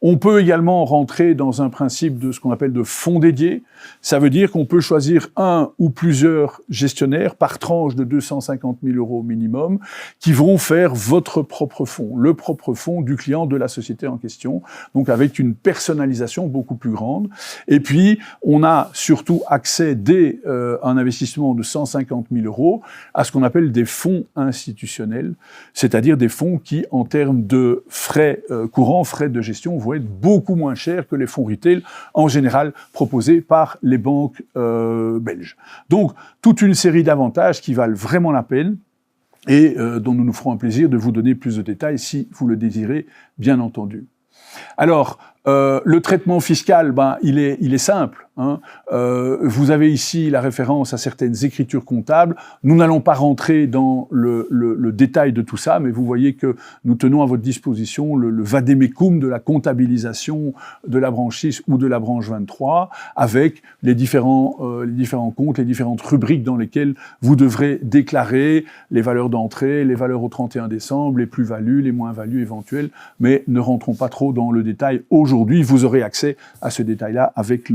On peut également rentrer dans un principe de ce qu'on appelle de fonds dédiés. Ça veut dire qu'on peut choisir un ou plusieurs gestionnaires par tranche de 250 000 € minimum qui vont faire votre propre fonds, le propre fonds du client de la société en question, donc avec une personnalisation beaucoup plus grande. Et puis, on a surtout accès dès un investissement de 150 000 € à ce qu'on appelle des fonds institutionnels, c'est-à-dire des fonds qui, en termes de frais courants, frais de gestion, vont être beaucoup moins chers que les fonds retail, en général proposés par les banques belges. Donc, toute une série d'avantages qui valent vraiment la peine et dont nous nous ferons un plaisir de vous donner plus de détails si vous le désirez, bien entendu. Alors, le traitement fiscal, il est simple. Vous avez ici la référence à certaines écritures comptables. Nous n'allons pas rentrer dans le détail de tout ça, mais vous voyez que nous tenons à votre disposition le vademecum de la comptabilisation de la branche 6 ou de la branche 23, avec les différents comptes, les différentes rubriques dans lesquelles vous devrez déclarer les valeurs d'entrée, les valeurs au 31 décembre, les plus-values, les moins-values éventuelles, mais ne rentrons pas trop dans le détail aujourd'hui. Vous aurez accès à ce détail-là avec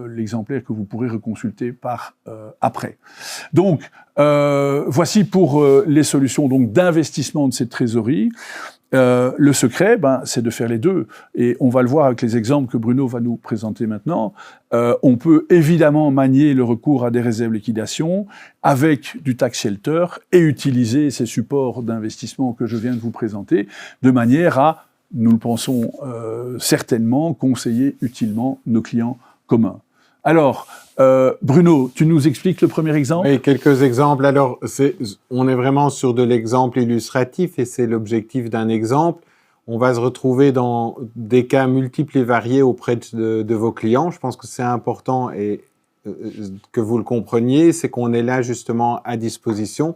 l'exemplaire que vous pourrez reconsulter par après. Donc, voici pour les solutions donc d'investissement de cette trésorerie. Le secret, c'est de faire les deux. Et on va le voir avec les exemples que Bruno va nous présenter maintenant. On peut évidemment manier le recours à des réserves liquidation avec du tax shelter et utiliser ces supports d'investissement que je viens de vous présenter de manière à, nous le pensons certainement, conseiller utilement nos clients communs. Alors, Bruno, tu nous expliques le premier exemple ? Oui, quelques exemples. Alors, on est vraiment sur de l'exemple illustratif et c'est l'objectif d'un exemple. On va se retrouver dans des cas multiples et variés auprès de vos clients. Je pense que c'est important et que vous le compreniez, c'est qu'on est là justement à disposition,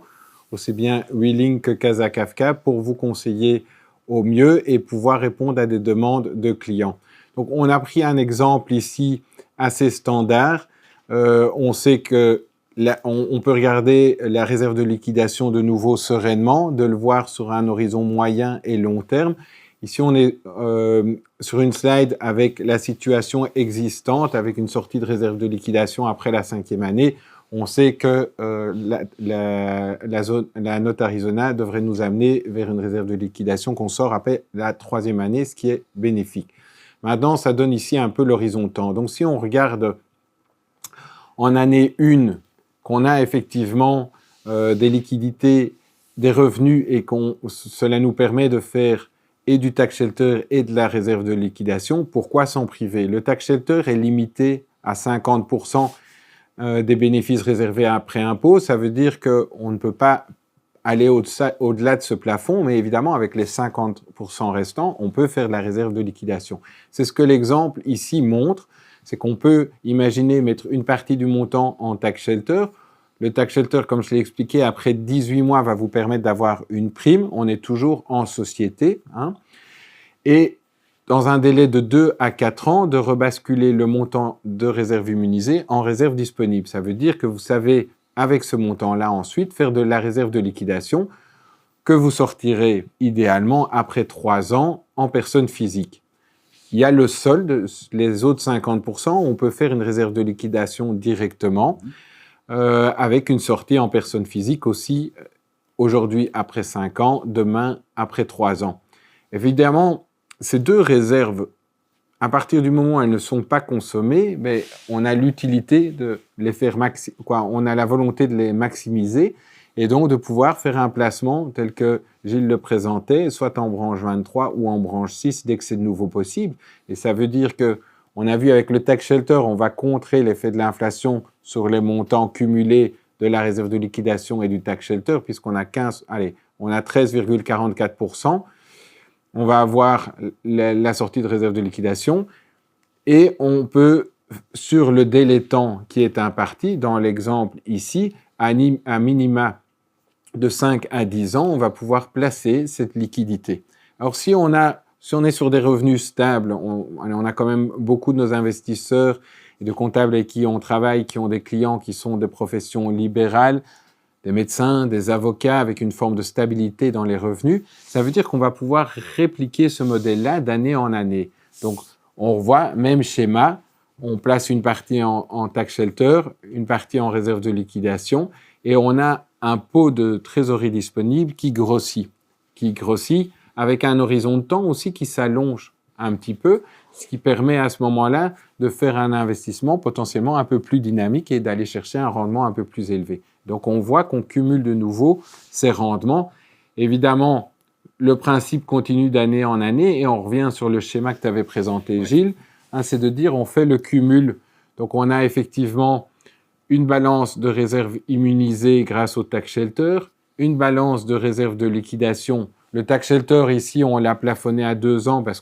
aussi bien WeLink que Casa Kafka, pour vous conseiller au mieux et pouvoir répondre à des demandes de clients. Donc, on a pris un exemple ici assez standard. On sait que on peut regarder la réserve de liquidation de nouveau sereinement, de le voir sur un horizon moyen et long terme. Ici, on est sur une slide avec la situation existante, avec une sortie de réserve de liquidation après la 5e année. On sait que la note Arizona devrait nous amener vers une réserve de liquidation qu'on sort après la 3e année, ce qui est bénéfique. Maintenant, ça donne ici un peu l'horizon temps. Donc, si on regarde en année 1, qu'on a effectivement des liquidités des revenus et cela nous permet de faire et du tax shelter et de la réserve de liquidation, pourquoi s'en priver? Le tax shelter est limité à 50% des bénéfices réservés après impôt. Ça veut dire qu'on ne peut pas aller au-delà de ce plafond, mais évidemment, avec les 50% restants, on peut faire de la réserve de liquidation. C'est ce que l'exemple ici montre, c'est qu'on peut imaginer mettre une partie du montant en tax shelter. Le tax shelter, comme je l'ai expliqué, après 18 mois, va vous permettre d'avoir une prime. On est toujours en société. Et dans un délai de 2 à 4 ans, de rebasculer le montant de réserve immunisée en réserve disponible. Ça veut dire que vous savez, avec ce montant-là, ensuite, faire de la réserve de liquidation que vous sortirez idéalement après 3 ans en personne physique. Il y a le solde, les autres 50%, on peut faire une réserve de liquidation directement avec une sortie en personne physique aussi, aujourd'hui après 5 ans, demain après 3 ans. Évidemment, ces deux réserves, à partir du moment où elles ne sont pas consommées, mais on a l'utilité de les faire on a la volonté de les maximiser et donc de pouvoir faire un placement tel que Gilles le présentait, soit en branche 23 ou en branche 6 dès que c'est de nouveau possible. Et ça veut dire que, on a vu avec le tax shelter, on va contrer l'effet de l'inflation sur les montants cumulés de la réserve de liquidation et du tax shelter, puisqu'on a 13,44%. On va avoir la sortie de réserve de liquidation et on peut, sur le délai temps qui est imparti, dans l'exemple ici, à minima de 5 à 10 ans, on va pouvoir placer cette liquidité. Alors si on est sur des revenus stables, on a quand même beaucoup de nos investisseurs et de comptables avec qui on travaille, qui ont des clients qui sont de professions libérales, des médecins, des avocats avec une forme de stabilité dans les revenus, ça veut dire qu'on va pouvoir répliquer ce modèle-là d'année en année. Donc, on revoit, même schéma, on place une partie en tax shelter, une partie en réserve de liquidation, et on a un pot de trésorerie disponible qui grossit avec un horizon de temps aussi qui s'allonge un petit peu, ce qui permet à ce moment-là de faire un investissement potentiellement un peu plus dynamique et d'aller chercher un rendement un peu plus élevé. Donc, on voit qu'on cumule de nouveau ces rendements. Évidemment, le principe continue d'année en année et on revient sur le schéma que tu avais présenté, Gilles. C'est de dire on fait le cumul. Donc, on a effectivement une balance de réserve immunisée grâce au tax shelter, une balance de réserve de liquidation. Le tax shelter, ici, on l'a plafonné à 2 ans parce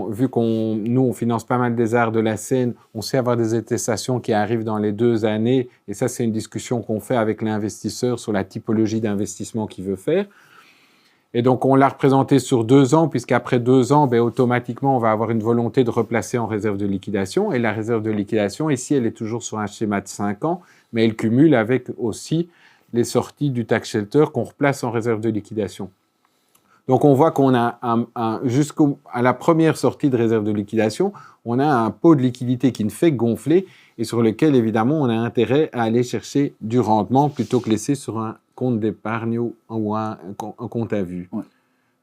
vu qu'on nous, on finance pas mal des arts de la scène, on sait avoir des attestations qui arrivent dans les 2 années, et ça, c'est une discussion qu'on fait avec l'investisseur sur la typologie d'investissement qu'il veut faire. Et donc, on l'a représenté sur 2 ans, puisqu'après 2 ans, automatiquement, on va avoir une volonté de replacer en réserve de liquidation. Et la réserve de liquidation, ici, elle est toujours sur un schéma de 5 ans, mais elle cumule avec aussi les sorties du tax shelter qu'on replace en réserve de liquidation. Donc, on voit qu'on a jusqu'à la première sortie de réserve de liquidation, on a un pot de liquidité qui ne fait que gonfler et sur lequel, évidemment, on a intérêt à aller chercher du rendement plutôt que laisser sur un compte d'épargne ou un compte à vue. Ouais.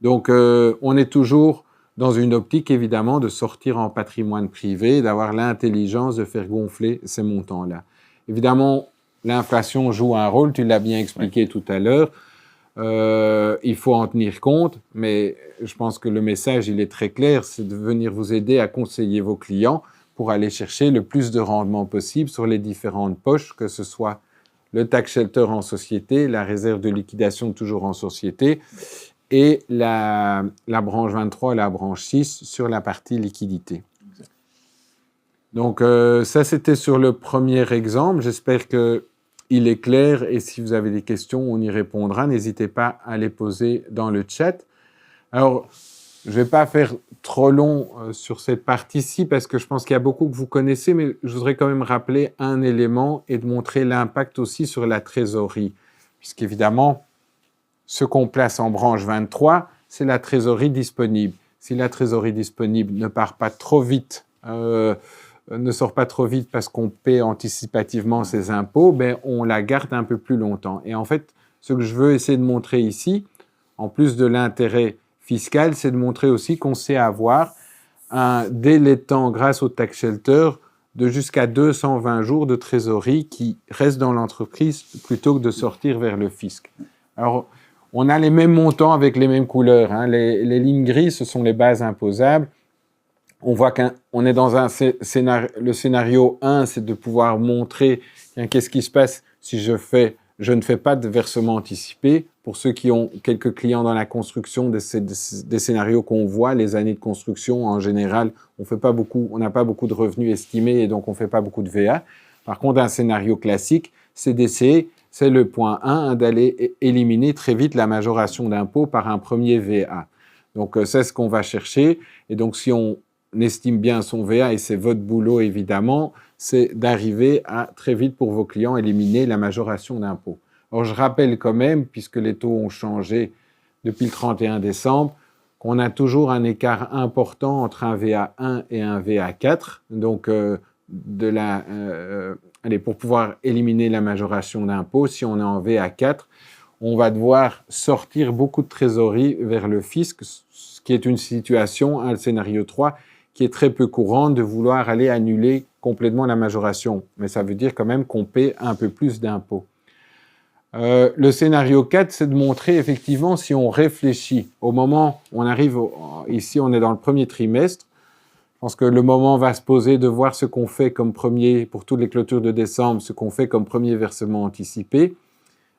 Donc, on est toujours dans une optique, évidemment, de sortir en patrimoine privé, d'avoir l'intelligence de faire gonfler ces montants-là. Évidemment, l'inflation joue un rôle, tu l'as bien expliqué tout à l'heure. Il faut en tenir compte, mais je pense que le message, il est très clair, c'est de venir vous aider à conseiller vos clients pour aller chercher le plus de rendement possible sur les différentes poches, que ce soit le tax shelter en société, la réserve de liquidation toujours en société et la branche 23 et la branche 6 sur la partie liquidité. Donc ça, c'était sur le premier exemple. J'espère qu'il est clair et si vous avez des questions, on y répondra. N'hésitez pas à les poser dans le chat. Alors, je ne vais pas faire trop long sur cette partie-ci parce que je pense qu'il y a beaucoup que vous connaissez, mais je voudrais quand même rappeler un élément et de montrer l'impact aussi sur la trésorerie. Puisqu'évidemment, ce qu'on place en branche 23, c'est la trésorerie disponible. Si la trésorerie disponible ne part pas trop vite, ne sort pas trop vite parce qu'on paie anticipativement ses impôts, on la garde un peu plus longtemps. Et en fait, ce que je veux essayer de montrer ici, en plus de l'intérêt fiscal, c'est de montrer aussi qu'on sait avoir un délai de temps grâce au tax shelter de jusqu'à 220 jours de trésorerie qui reste dans l'entreprise plutôt que de sortir vers le fisc. Alors, on a les mêmes montants avec les mêmes couleurs. Hein. Les lignes grises, ce sont les bases imposables. On voit qu'on est dans le scénario 1, c'est de pouvoir montrer qu'est-ce qui se passe si je ne fais pas de versement anticipé. Pour ceux qui ont quelques clients dans la construction, des scénarios qu'on voit, les années de construction, en général, on n'a pas beaucoup de revenus estimés et donc on ne fait pas beaucoup de VA. Par contre, un scénario classique, c'est d'essayer, c'est le point 1, d'aller éliminer très vite la majoration d'impôt par un premier VA. Donc, c'est ce qu'on va chercher. Et donc, si on estime bien son VA, et c'est votre boulot évidemment, c'est d'arriver à très vite pour vos clients éliminer la majoration d'impôt. Alors, je rappelle quand même, puisque les taux ont changé depuis le 31 décembre, qu'on a toujours un écart important entre un VA1 et un VA4. Donc, pour pouvoir éliminer la majoration d'impôt, si on est en VA4, on va devoir sortir beaucoup de trésorerie vers le fisc, ce qui est une situation, un scénario 3, qui est très peu courante de vouloir aller annuler complètement la majoration. Mais ça veut dire quand même qu'on paie un peu plus d'impôts. Le scénario 4, c'est de montrer effectivement si on réfléchit. Au moment où on arrive, ici on est dans le premier trimestre, je pense que le moment va se poser de voir ce qu'on fait comme premier, pour toutes les clôtures de décembre, ce qu'on fait comme premier versement anticipé.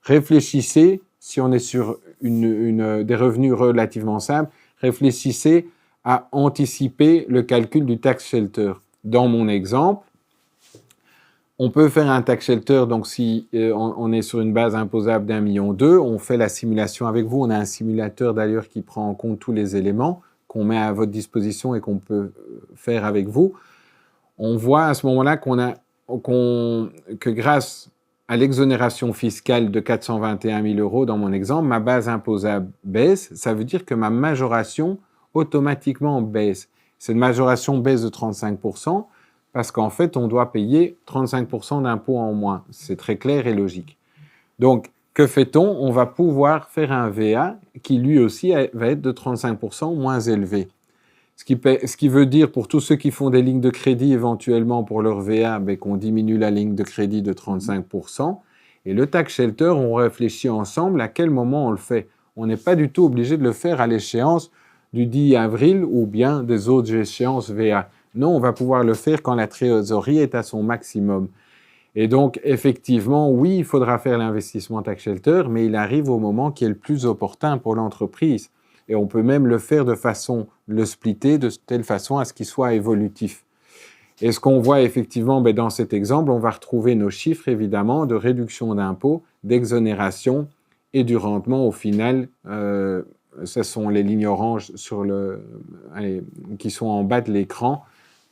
Réfléchissez, si on est sur des revenus relativement simples, réfléchissez à anticiper le calcul du tax shelter. Dans mon exemple, on peut faire un tax shelter, donc si on est sur une base imposable d'1,2 million, on fait la simulation avec vous. On a un simulateur d'ailleurs qui prend en compte tous les éléments qu'on met à votre disposition et qu'on peut faire avec vous. On voit à ce moment-là que grâce à l'exonération fiscale de 421 000 € dans mon exemple, ma base imposable baisse. Ça veut dire que ma majoration automatiquement baisse. Cette majoration baisse de 35%. Parce qu'en fait, on doit payer 35% d'impôts en moins. C'est très clair et logique. Donc, que fait-on? On va pouvoir faire un VA qui, lui aussi, va être de 35% moins élevé. Ce qui veut dire, pour tous ceux qui font des lignes de crédit éventuellement pour leur VA, qu'on diminue la ligne de crédit de 35%. Et le tax shelter, on réfléchit ensemble à quel moment on le fait. On n'est pas du tout obligé de le faire à l'échéance du 10 avril ou bien des autres échéances VA. Non, on va pouvoir le faire quand la trésorerie est à son maximum. Et donc, effectivement, oui, il faudra faire l'investissement tax shelter, mais il arrive au moment qui est le plus opportun pour l'entreprise. Et on peut même le faire le splitter de telle façon à ce qu'il soit évolutif. Et ce qu'on voit effectivement dans cet exemple, on va retrouver nos chiffres évidemment de réduction d'impôts, d'exonération et du rendement au final. Ce sont les lignes oranges qui sont en bas de l'écran,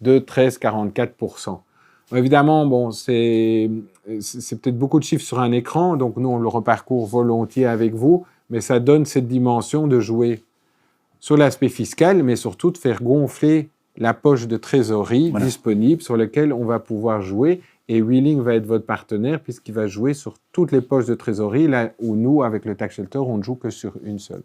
de 13,44%. Évidemment, c'est peut-être beaucoup de chiffres sur un écran, donc nous, on le reparcourt volontiers avec vous, mais ça donne cette dimension de jouer sur l'aspect fiscal, mais surtout de faire gonfler la poche de trésorerie disponible sur laquelle on va pouvoir jouer. Et Wheeling va être votre partenaire puisqu'il va jouer sur toutes les poches de trésorerie, là où nous, avec le tax shelter, on ne joue que sur une seule.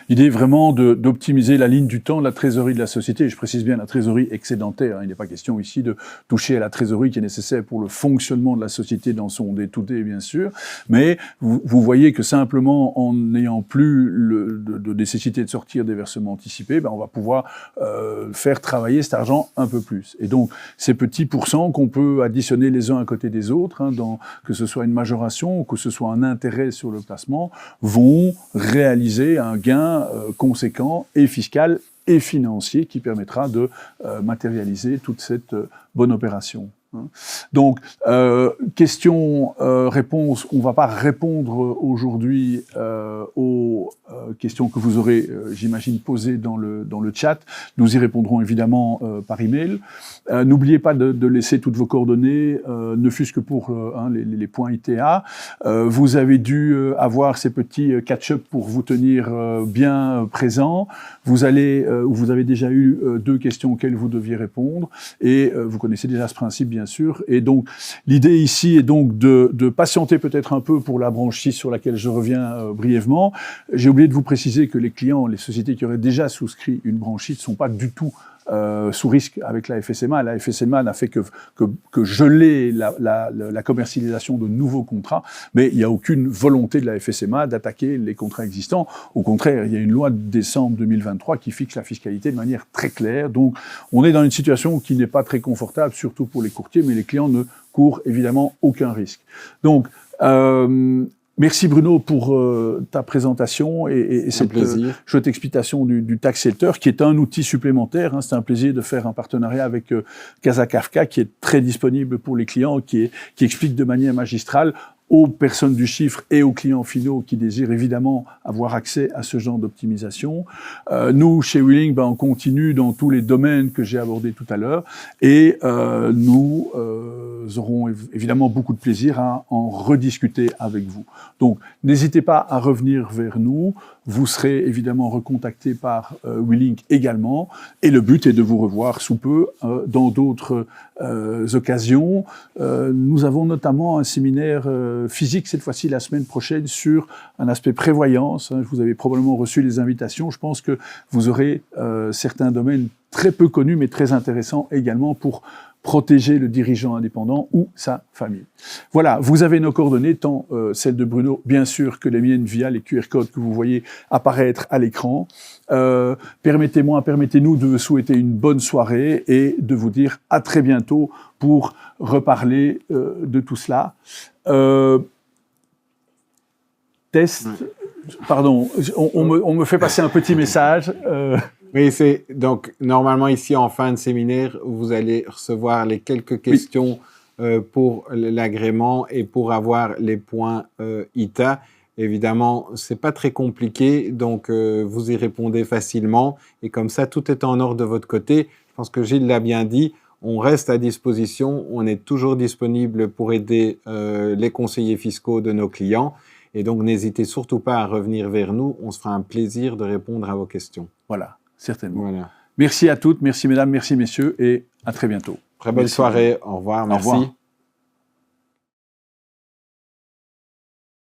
L'idée est vraiment d'optimiser la ligne du temps, la trésorerie de la société. Et je précise bien la trésorerie excédentaire. Il n'est pas question ici de toucher à la trésorerie qui est nécessaire pour le fonctionnement de la société dans son day-to-day, bien sûr. Mais vous voyez que simplement en n'ayant plus de nécessité de sortir des versements anticipés, on va pouvoir faire travailler cet argent un peu plus. Et donc, ces petits pourcents qu'on peut additionner les uns à côté des autres, que ce soit une majoration ou que ce soit un intérêt sur le placement, vont réaliser un gain conséquent et fiscal et financier qui permettra de matérialiser toute cette bonne opération. Donc, question-réponse, on ne va pas répondre aujourd'hui aux questions que vous aurez, j'imagine, posées dans le chat. Nous y répondrons évidemment par email. N'oubliez pas de laisser toutes vos coordonnées, ne fût-ce que pour les points ITA. Vous avez dû avoir ces petits catch-up pour vous tenir bien présent. Vous avez déjà eu 2 questions auxquelles vous deviez répondre et vous connaissez déjà ce principe, bien sûr. Et donc, l'idée ici est donc de patienter peut-être un peu pour la branche 6 sur laquelle je reviens brièvement. J'ai oublié de vous préciser que les clients, les sociétés qui auraient déjà souscrit une branche 6 ne sont pas du tout sous risque avec la FSMA. La FSMA n'a fait que geler la commercialisation de nouveaux contrats, mais il n'y a aucune volonté de la FSMA d'attaquer les contrats existants. Au contraire, il y a une loi de décembre 2023 qui fixe la fiscalité de manière très claire. Donc, on est dans une situation qui n'est pas très confortable, surtout pour les courtiers, mais les clients ne courent évidemment aucun risque. Donc, merci Bruno pour ta présentation et cette chouette explication du tax shelter, qui est un outil supplémentaire. Hein. C'est un plaisir de faire un partenariat avec Casa Kafka, qui est très disponible pour les clients, qui explique de manière magistrale aux personnes du chiffre et aux clients finaux qui désirent évidemment avoir accès à ce genre d'optimisation. Nous, chez Willing, on continue dans tous les domaines que j'ai abordés tout à l'heure et nous aurons évidemment beaucoup de plaisir à en rediscuter avec vous. Donc, n'hésitez pas à revenir vers nous. Vous serez évidemment recontacté par Willing également. Et le but est de vous revoir sous peu dans d'autres occasions. Nous avons notamment un séminaire physique, cette fois-ci la semaine prochaine, sur un aspect prévoyance. Vous avez probablement reçu les invitations. Je pense que vous aurez certains domaines très peu connus, mais très intéressants également pour protéger le dirigeant indépendant ou sa famille. Voilà, vous avez nos coordonnées, tant celles de Bruno, bien sûr, que les miennes via les QR codes que vous voyez apparaître à l'écran. Permettez-nous de vous souhaiter une bonne soirée et de vous dire à très bientôt pour reparler de tout cela. Test, pardon, on me fait passer un petit message. Oui, c'est donc normalement ici en fin de séminaire, vous allez recevoir les quelques questions pour l'agrément et pour avoir les points ITA. Évidemment, c'est pas très compliqué, donc vous y répondez facilement et comme ça, tout est en ordre de votre côté. Je pense que Gilles l'a bien dit. On reste à disposition, on est toujours disponible pour aider les conseillers fiscaux de nos clients. Et donc, n'hésitez surtout pas à revenir vers nous. On se fera un plaisir de répondre à vos questions. Voilà, certainement. Voilà. Merci à toutes, merci mesdames, merci messieurs et à très bientôt. Très belle soirée. Au revoir. Merci. Au revoir.